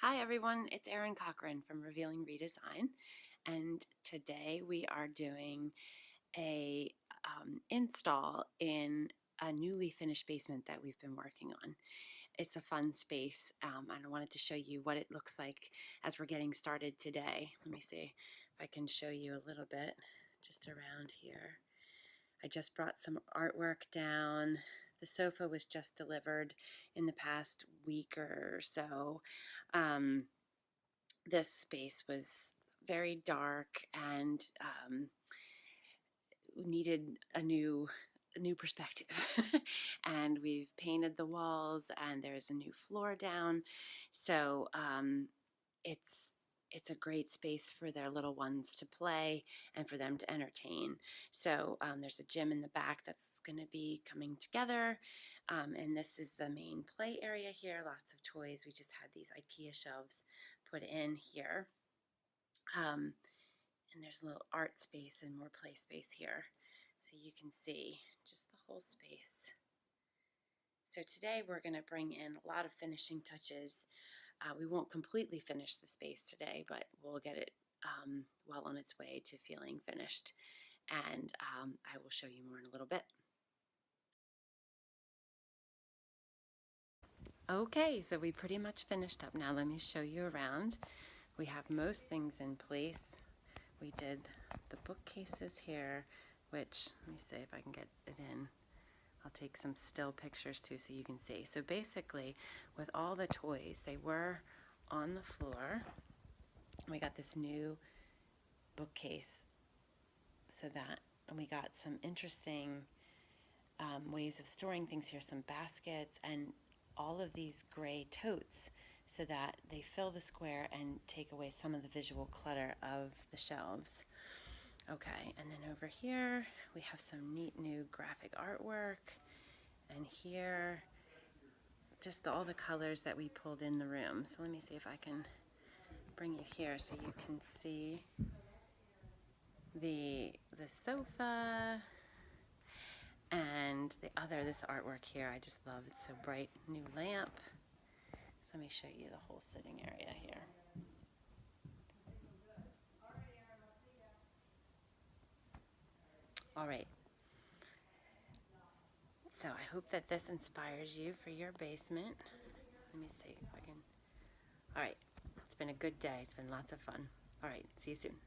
Hi everyone, it's Erin from Revealing Redesign, and today we are doing a install in a newly finished basement that we've been working on. It's a fun space, and I wanted to show you what it looks like as we're getting started today. Let me see if I can show you a little bit just around here. I just brought some artwork down. The sofa was just delivered in the past week or so. This space was very dark and needed a new perspective. And we've painted the walls, and there's a new floor down, so it's a great space for their little ones to play and for them to entertain. So there's a gym in the back that's going to be coming together, and this is the main play area here. Lots of toys. We just had these IKEA shelves put in here. And there's a little art space and more play space here. So you can see just the whole space. So today we're going to bring in a lot of finishing touches. We won't completely finish the space today, but we'll get it well on its way to feeling finished. And I will show you more in a little bit. Okay, so we pretty much finished up. Now let me show you around. We have most things in place. We did the bookcases here, which, let me see if I can get it in. I'll take some still pictures too so you can see. So basically, with all the toys, they were on the floor. We got this new bookcase, and we got some interesting ways of storing things here, some baskets and all of these gray totes, so that they fill the square and take away some of the visual clutter of the shelves. Okay, and then over here we have some neat new graphic artwork, and here just all the colors that we pulled in the room. So let me see if I can bring you here so you can see the sofa and this artwork here. I just love it. So bright. New lamp. So let me show you the whole sitting area here. All right. So I hope that this inspires you for your basement. Let me see if I can. All right. It's been a good day. It's been lots of fun. All right. See you soon.